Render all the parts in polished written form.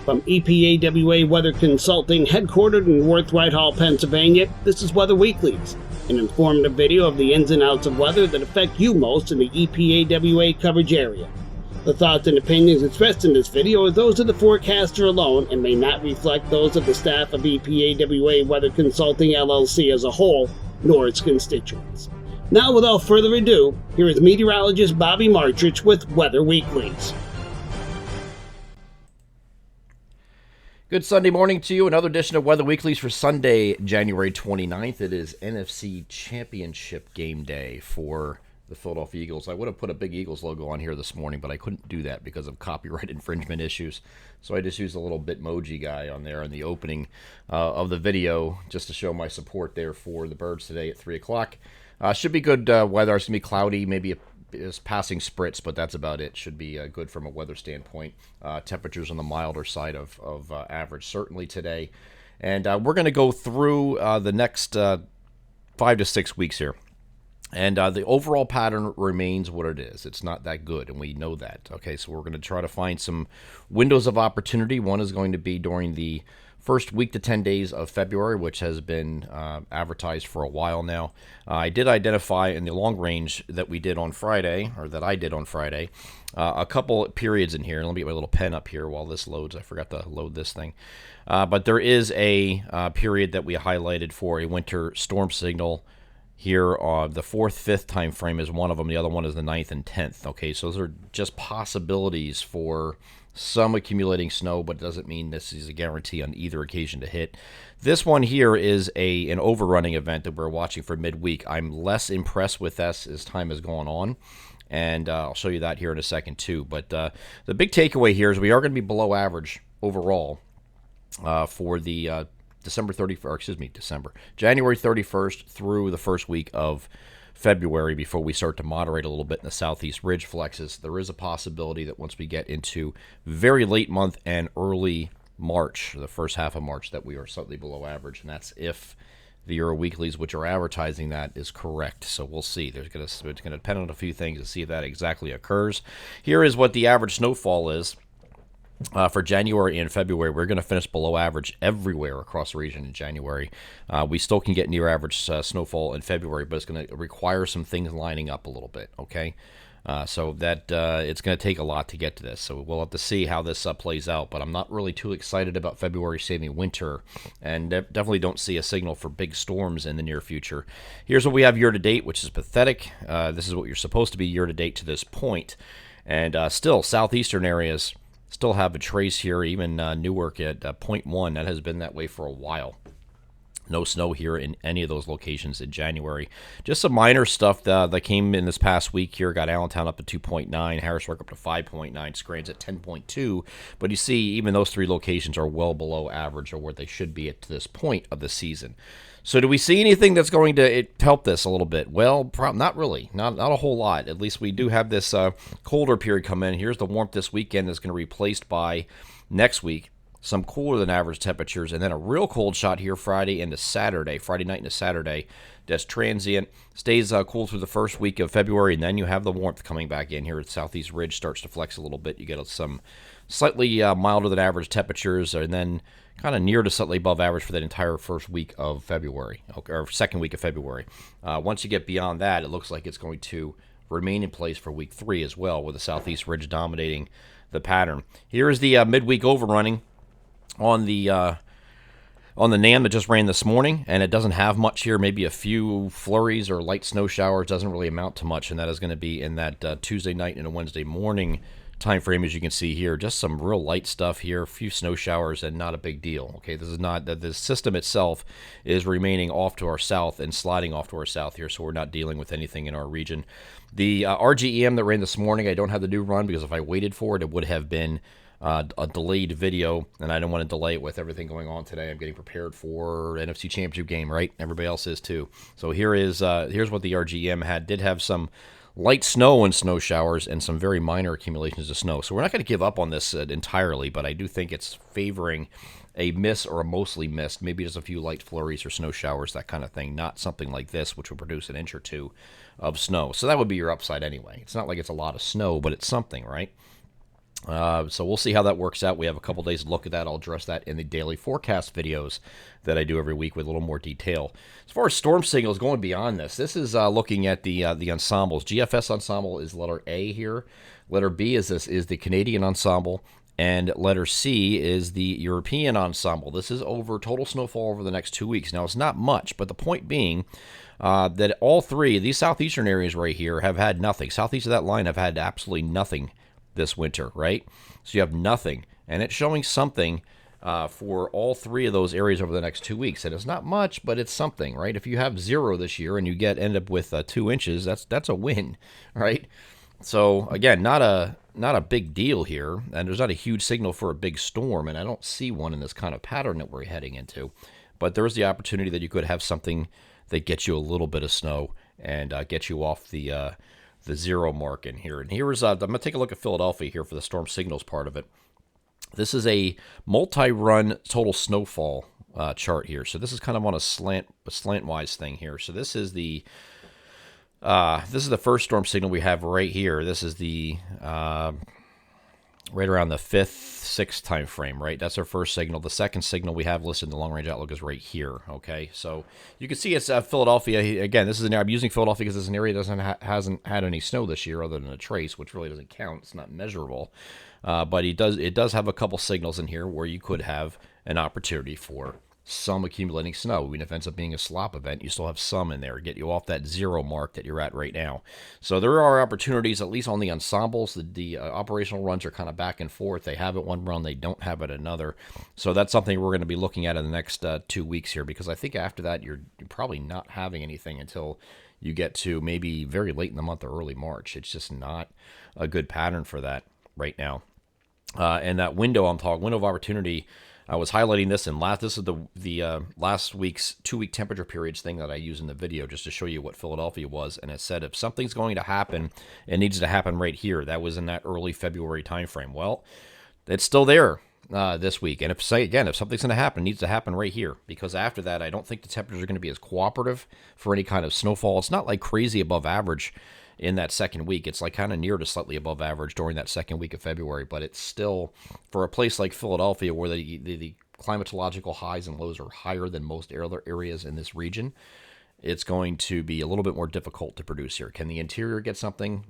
From EPAWA Weather Consulting, headquartered in Worth Whitehall, Pennsylvania, this is Weather Weeklies, an informative video of the ins and outs of weather that affect you most in the EPAWA coverage area. The thoughts and opinions expressed in this video are those of the forecaster alone and may not reflect those of the staff of EPAWA Weather Consulting LLC as a whole, nor its constituents. Now, without further ado, here is meteorologist Bobby Martrich with Weather Weeklies. Good Sunday morning to you. Another edition of Weather Weeklies for Sunday, January 29th. It is NFC Championship game day for the Philadelphia Eagles. I would have put a big Eagles logo on here this morning, but I couldn't do that because of copyright infringement issues. So I just used a little Bitmoji guy on there in the opening of the video just to show my support there for the Birds today at 3 o'clock. Should be good weather. It's going to be cloudy, maybe is passing spritz, but that's about it. Should be good from a weather standpoint. Temperatures on the milder side of average certainly today. And we're going to go through the next 5 to 6 weeks here. And the overall pattern remains what it is. It's not that good, and we know that. Okay, so we're going to try to find some windows of opportunity. One is going to be during the first week to 10 days of February, which has been advertised for a while now. I did identify in the long range that we did on Friday, or that I did on Friday, a couple periods in here. Let me get my little pen up here while this loads. I forgot to load this thing. But there is a period that we highlighted for a winter storm signal here. The 4th, 5th time frame is one of them. The other one is the 9th and 10th. Okay, so those are just possibilities for some accumulating snow, but it doesn't mean this is a guarantee on either occasion to hit. This one here is an overrunning event that we're watching for midweek. I'm less impressed with this as time has gone on, and I'll show you that here in a second too. But the big takeaway here is we are going to be below average overall for the January 31st through the first week of February before we start to moderate a little bit in the southeast ridge flexes. There is a possibility that once we get into very late month and early March, the first half of March, that we are slightly below average, and that's if the Euro Weeklies, which are advertising that, is correct. So we'll see. It's going to depend on a few things to see if that exactly occurs. Here is what the average snowfall is. For January and February, we're going to finish below average everywhere across the region in January. We still can get near average snowfall in February, but it's going to require some things lining up a little bit, okay? So that it's going to take a lot to get to this. So we'll have to see how this plays out, but I'm not really too excited about February saving winter, and definitely don't see a signal for big storms in the near future. Here's what we have year-to-date, which is pathetic. This is what you're supposed to be year-to-date to this point. And still, southeastern areas still have a trace here, even Newark at 0.1. That has been that way for a while. No snow here in any of those locations in January. Just some minor stuff that came in this past week here. Got Allentown up to 2.9, Harrisburg up to 5.9, Scranton at 10.2. But you see, even those three locations are well below average, or where they should be at this point of the season. So do we see anything that's going to help this a little bit? Well, not really. Not a whole lot. At least we do have this colder period come in. Here's the warmth this weekend that's going to be replaced by next week some cooler than average temperatures, and then a real cold shot here Friday night into Saturday. That's transient. Stays cool through the first week of February, and then you have the warmth coming back in here. The southeast ridge starts to flex a little bit. You get some slightly milder than average temperatures, and then kind of near to slightly above average for that entire first week of February, or second week of February. Once you get beyond that, it looks like it's going to remain in place for week 3 as well, with the southeast ridge dominating the pattern. Here is the midweek overrunning on the NAM that just ran this morning, and it doesn't have much here. Maybe a few flurries or light snow showers. Doesn't really amount to much, and that is going to be in that Tuesday night and a Wednesday morning time frame, as you can see here. Just some real light stuff here, a few snow showers, and not a big deal. Okay, this is not that the system itself is remaining off to our south and sliding off to our south here, so we're not dealing with anything in our region. The RGEM that ran this morning, I don't have the new run, because if I waited for it, it would have been a delayed video, and I don't want to delay it with everything going on today. I'm getting prepared for NFC Championship game, right? Everybody else is too. So here's what the RGM did have some light snow and snow showers and some very minor accumulations of snow. So we're not going to give up on this entirely, but I do think it's favoring a miss or a mostly missed, maybe just a few light flurries or snow showers, that kind of thing, not something like this, which will produce an inch or two of snow. So that would be your upside anyway. It's not like it's a lot of snow, but it's something, right? So we'll see how that works out. We have a couple days to look at that. I'll address that in the daily forecast videos that I do every week with a little more detail. As far as storm signals going beyond this is looking at the ensembles. GFS ensemble is letter A here. Letter B is the Canadian ensemble. And letter C is the European ensemble. This is over total snowfall over the next 2 weeks. Now, it's not much, but the point being that all three of these southeastern areas right here have had nothing. Southeast of that line have had absolutely nothing this winter, right? So you have nothing. And it's showing something for all three of those areas over the next 2 weeks. And it's not much, but it's something, right? If you have 0 this year and you end up with 2 inches, that's a win, right? So again, not a big deal here, and there's not a huge signal for a big storm, and I don't see one in this kind of pattern that we're heading into. But there is the opportunity that you could have something that gets you a little bit of snow and get you off the 0 mark in here. And here's I'm going to take a look at Philadelphia here for the storm signals part of it. This is a multi-run total snowfall chart here. So this is kind of on a slantwise thing here. So this is the first storm signal we have right here. This is the right around the 5th, 6th time frame, right? That's our first signal. The second signal we have listed in the long-range outlook is right here, okay? So you can see it's Philadelphia. Again, this is I'm using Philadelphia because it's an area that hasn't had any snow this year other than a trace, which really doesn't count. It's not measurable. But it does have a couple signals in here where you could have an opportunity for some accumulating snow. Even if it ends up being a slop event, you still have some in there to get you off that 0 mark that you're at right now. So there are opportunities, at least on the ensembles. The operational runs are kind of back and forth. They have it one run, they don't have it another. So that's something we're going to be looking at in the next 2 weeks here, because I think after that you're probably not having anything until you get to maybe very late in the month or early March. It's just not a good pattern for that right now. And that window window of opportunity, I was highlighting this, and this is the last week's 2-week temperature periods thing that I use in the video just to show you what Philadelphia was. And it said if something's going to happen, it needs to happen right here. That was in that early February timeframe. Well, it's still there this week. And if something's going to happen, it needs to happen right here, because after that, I don't think the temperatures are going to be as cooperative for any kind of snowfall. It's not like crazy above average in that second week. It's like kind of near to slightly above average during that second week of February, but it's still, for a place like Philadelphia where the climatological highs and lows are higher than most other areas in this region, it's going to be a little bit more difficult to produce here. Can the interior get something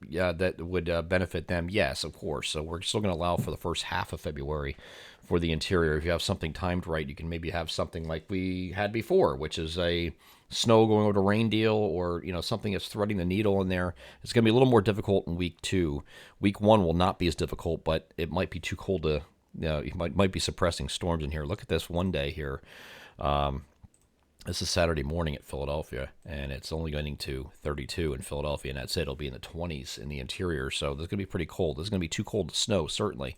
that would benefit them? Yes, of course. So we're still going to allow for the first half of February for the interior. If you have something timed right, you can maybe have something like we had before, which is a snow going over to rain deal, or something that's threading the needle in there. It's going to be a little more difficult in week 2. Week 1 will not be as difficult, but it might be too cold to, you might be suppressing storms in here. Look at this one day here. This is Saturday morning at Philadelphia, and it's only going to 32 in Philadelphia, and that's it. It'll be in the 20s in the interior, so this is going to be pretty cold. This is going to be too cold to snow, certainly,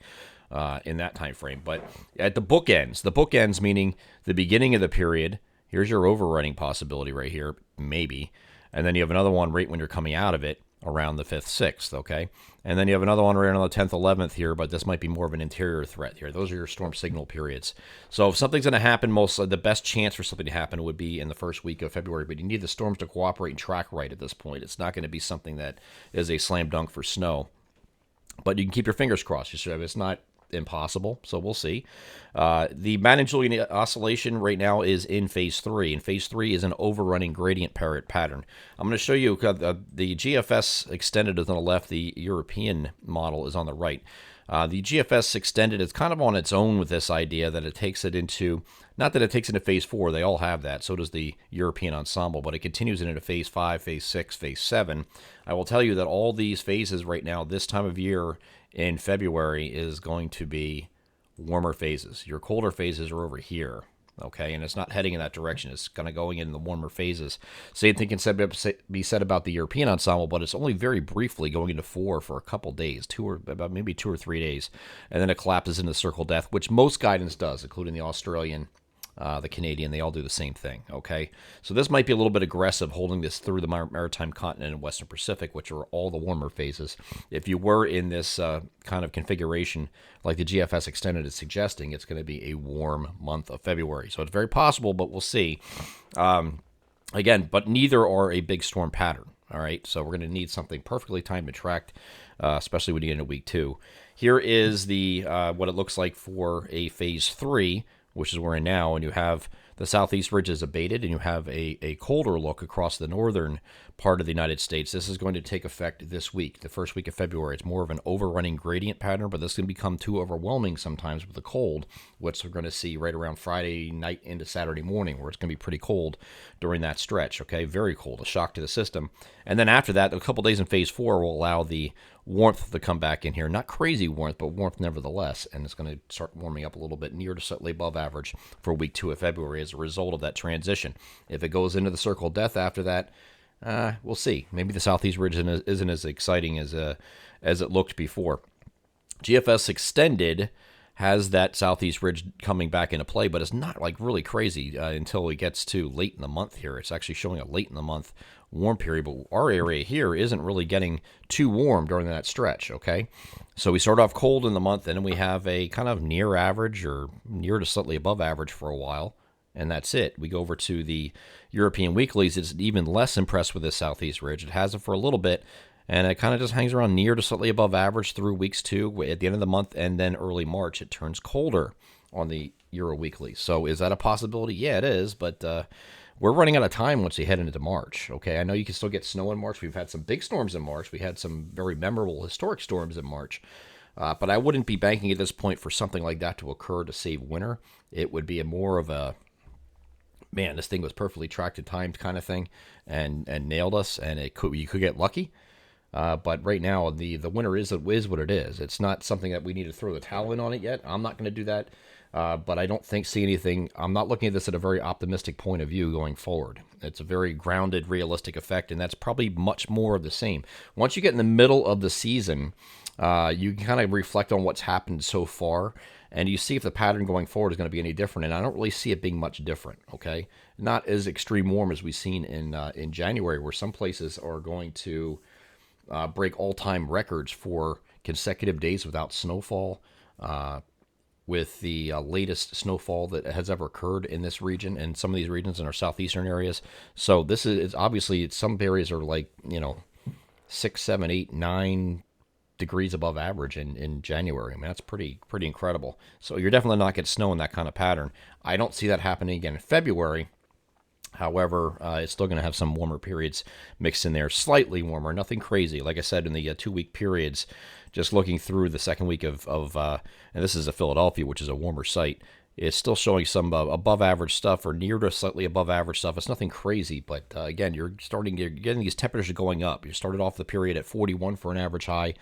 in that time frame. But at the bookends meaning the beginning of the period, here's your overrunning possibility right here, maybe. And then you have another one right when you're coming out of it around the 5th, 6th, okay? And then you have another one right on the 10th, 11th here, but this might be more of an interior threat here. Those are your storm signal periods. So if something's going to happen, the best chance for something to happen would be in the first week of February, but you need the storms to cooperate and track right at this point. It's not going to be something that is a slam dunk for snow. But you can keep your fingers crossed. It's not impossible, so we'll see. The Manin-Julian oscillation right now is in phase 3, and phase 3 is an overrunning gradient pattern. I'm going to show you the GFS extended is on the left, the European model is on the right. The GFS extended is kind of on its own with this idea that it takes it into, not that it takes it into phase 4, they all have that, so does the European ensemble, but it continues into phase 5, phase 6, phase 7. I will tell you that all these phases right now, this time of year in February, is going to be warmer phases. Your colder phases are over here, okay? And it's not heading in that direction. It's kind of going in the warmer phases. Same thing can be said about the European ensemble, but it's only very briefly going into 4 for a couple days, maybe 2 or 3 days, and then it collapses into circle death, which most guidance does, including the Australian, the Canadian. They all do the same thing, okay? So this might be a little bit aggressive, holding this through the maritime continent and Western Pacific, which are all the warmer phases. If you were in this kind of configuration, like the GFS extended is suggesting, it's going to be a warm month of February. So it's very possible, but we'll see. Again, but neither are a big storm pattern, all right? So we're going to need something perfectly timed and tracked, especially when you get into week 2. Here is the what it looks like for a phase 3, which is where we're in now, and you have the southeast ridges abated, and you have a colder look across the northern part of the United States. This is going to take effect this week, the first week of February. It's more of an overrunning gradient pattern, but this can become too overwhelming sometimes with the cold, which we're going to see right around Friday night into Saturday morning, where it's going to be pretty cold during that stretch, okay? Very cold, a shock to the system. And then after that, a couple days in phase 4 will allow the warmth to come back in here. Not crazy warmth, but warmth nevertheless. And it's going to start warming up a little bit near to slightly above average for week 2 of February as a result of that transition. If it goes into the circle of death after that, we'll see. Maybe the southeast ridge isn't as exciting as it looked before. GFS extended has that southeast ridge coming back into play, but it's not like really crazy until it gets to late in the month here. It's actually showing a late in the month warm period, but our area here isn't really getting too warm during that stretch, okay? So we start off cold in the month, and then we have a kind of near average or near to slightly above average for a while, and that's it. We go over to the European weeklies. It's even less impressed with this southeast ridge. It has it for a little bit, and it kind of just hangs around near to slightly above average through weeks 2. At the end of the month and then early March, it turns colder on the Euro weekly. So is that a possibility? Yeah, it is, but we're running out of time once we head into March, okay? I know you can still get snow in March. We've had some big storms in March. We had some very memorable historic storms in March. But I wouldn't be banking at this point for something like that to occur to save winter. It would be more of a, man, this thing was perfectly tracked and timed kind of thing and nailed us, and you could get lucky. But right now, the winter is what it is. It's not something that we need to throw the towel in on it yet. I'm not going to do that. But I don't see anything. I'm not looking at this at a very optimistic point of view going forward. It's a very grounded, realistic effect, and that's probably much more of the same. Once you get in the middle of the season, you can kind of reflect on what's happened so far, and you see if the pattern going forward is going to be any different. And I don't really see it being much different. Okay, not as extreme warm as we've seen in January, where some places are going to break all-time records for consecutive days without snowfall. With the latest snowfall that has ever occurred in this region and some of these regions in our southeastern areas. So this is obviously, some areas are like, 6, 7, 8, 9 degrees above average in January. I mean, that's pretty incredible. So you're definitely not getting snow in that kind of pattern. I don't see that happening again in February. However, it's still going to have some warmer periods mixed in there, slightly warmer, nothing crazy. Like I said, in the 2-week periods, just looking through the second week of and this is a Philadelphia, which is a warmer site, it's still showing some above average stuff or near to slightly above average stuff. It's nothing crazy, but again, you're getting these temperatures going up. You started off the period at 41 for an average high.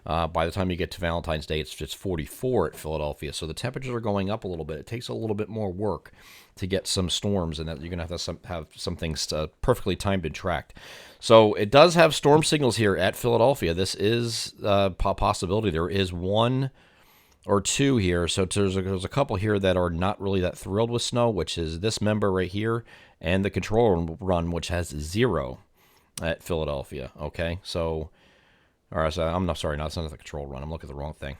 By the time you get to Valentine's Day, it's just 44 at Philadelphia. So the temperatures are going up a little bit. It takes a little bit more work to get some storms, and that you're going to have some things perfectly timed and tracked. So it does have storm signals here at Philadelphia. This is a possibility. There is one or two here. So there's a couple here that are not really that thrilled with snow, which is this member right here and the control run, which has 0 at Philadelphia. Okay, so... All right, so I'm not sorry, no, it's not the control run. I'm looking at the wrong thing.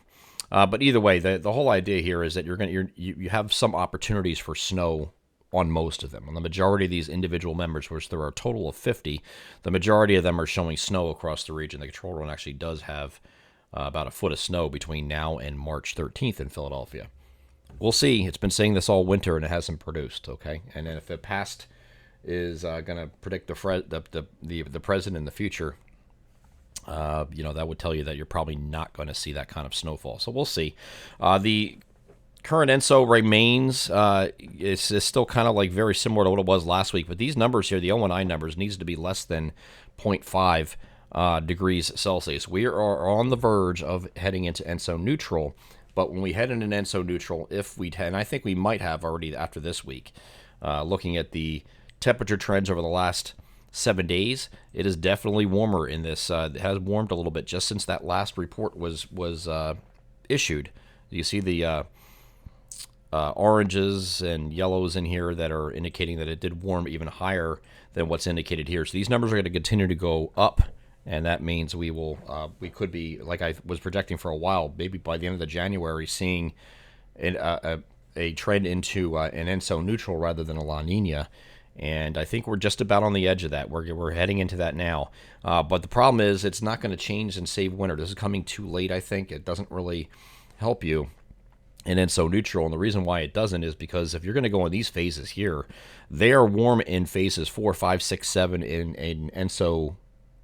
But either way, the whole idea here is that you have some opportunities for snow on most of them. On the majority of these individual members, which there are a total of 50, the majority of them are showing snow across the region. The control run actually does have about a foot of snow between now and March 13th in Philadelphia. We'll see. It's been saying this all winter, and it hasn't produced. Okay, and then if the past is going to predict the present and the future. That would tell you that you're probably not going to see that kind of snowfall. So we'll see. The current ENSO remains, it's still kind of like very similar to what it was last week. But these numbers here, the ONI numbers, needs to be less than 0.5 degrees Celsius. We are on the verge of heading into ENSO neutral. But when we head into ENSO neutral, and I think we might have already after this week, looking at the temperature trends over the last 7 days, it is definitely warmer in this. It has warmed a little bit just since that last report was issued. You see the oranges and yellows in here that are indicating that it did warm even higher than what's indicated here. So these numbers are going to continue to go up, and that means we could be, like I was projecting for a while, maybe by the end of the January, seeing a trend into an ENSO neutral rather than a La Nina. And I think we're just about on the edge of that. We're heading into that now. But the problem is it's not going to change and save winter. This is coming too late, I think. It doesn't really help you in ENSO neutral. And the reason why it doesn't is because if you're going to go in these phases here, they are warm in phases 4, 5, 6, 7 in ENSO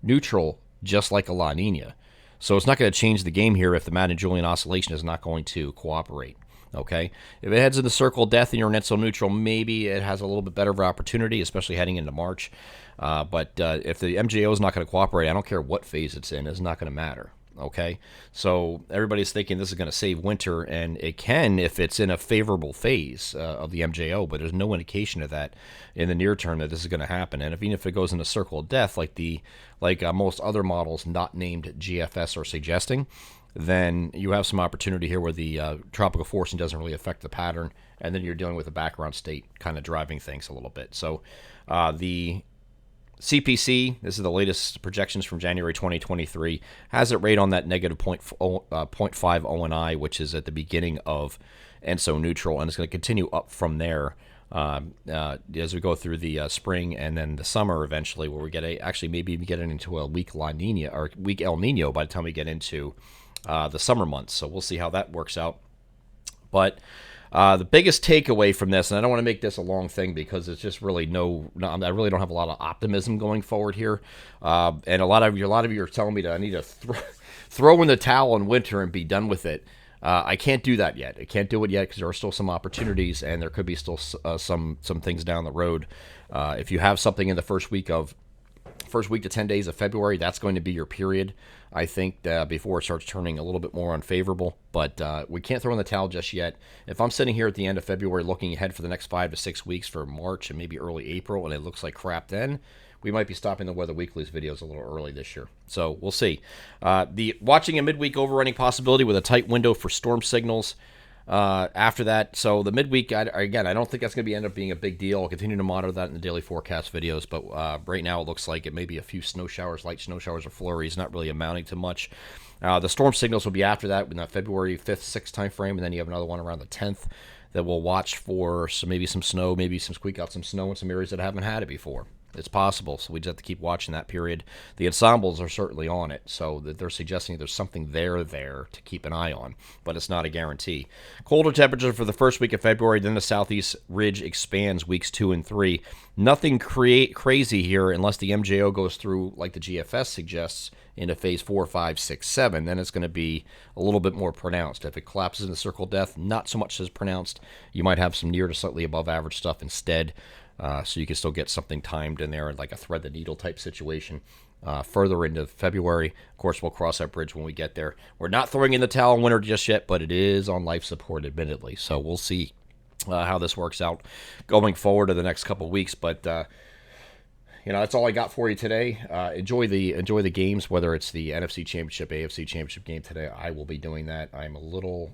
neutral, just like a La Nina. So it's not going to change the game here if the Madden-Julian oscillation is not going to cooperate. Okay, if it heads into circle of death and you're in ENSO neutral, maybe it has a little bit better of an opportunity, especially heading into March. But if the MJO is not going to cooperate, I don't care what phase it's in, it's not going to matter. Okay, so everybody's thinking this is going to save winter, and it can if it's in a favorable phase of the MJO, but there's no indication of that in the near term that this is going to happen. And even if it goes into circle of death, like most other models not named GFS are suggesting, then you have some opportunity here where the tropical forcing doesn't really affect the pattern, and then you're dealing with the background state kind of driving things a little bit. So the CPC, this is the latest projections from January 2023, has it right on that negative 0.5 ONI, which is at the beginning of ENSO neutral, and it's going to continue up from there as we go through the spring and then the summer eventually, where we get actually maybe even getting into a weak La Nina or weak El Nino by the time we get into the summer months. So we'll see how that works out. But the biggest takeaway from this, and I don't want to make this a long thing because it's just really I really don't have a lot of optimism going forward here. And a lot of you are telling me that I need to throw in the towel in winter and be done with it. I can't do that yet. I can't do it yet because there are still some opportunities, and there could be still some things down the road. If you have something in the first week to 10 days of February, that's going to be your period, I think, before it starts turning a little bit more unfavorable. But we can't throw in the towel just yet. If I'm sitting here at the end of February looking ahead for the next 5 to 6 weeks for March and maybe early April, and it looks like crap then, we might be stopping the Weather Weeklies videos a little early this year. So we'll see. Watching a midweek overrunning possibility with a tight window for storm signals. After that, so the midweek, again, I don't think that's going to end up being a big deal. I'll continue to monitor that in the daily forecast videos, but right now it looks like it may be a few snow showers, light snow showers or flurries, not really amounting to much. The storm signals will be after that in that February 5th, 6th time frame, and then you have another one around the 10th that we'll watch for maybe some snow, maybe some squeak out some snow in some areas that haven't had it before. It's possible, so we just have to keep watching that period. The ensembles are certainly on it, so that they're suggesting there's something there to keep an eye on, but it's not a guarantee. Colder temperature for the first week of February, then the southeast ridge expands weeks 2 and 3. Nothing crazy here unless the MJO goes through, like the GFS suggests, into phase 4, 5, 6, 7. Then it's going to be a little bit more pronounced. If it collapses into circle death, not so much as pronounced. You might have some near to slightly above average stuff instead. So you can still get something timed in there, like a thread the needle type situation. Further into February, of course, we'll cross that bridge when we get there. We're not throwing in the towel in winter just yet, but it is on life support, admittedly. So we'll see how this works out going forward to the next couple weeks. But that's all I got for you today. Enjoy the games, whether it's the NFC Championship, AFC Championship game today. I will be doing that. I'm a little,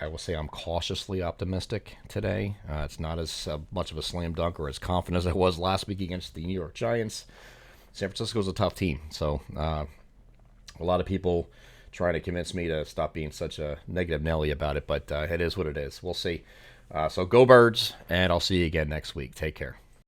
I will say I'm cautiously optimistic today. It's not as much of a slam dunk or as confident as I was last week against the New York Giants. San Francisco's a tough team, so a lot of people trying to convince me to stop being such a negative Nelly about it, but it is what it is. We'll see. So go Birds, and I'll see you again next week. Take care.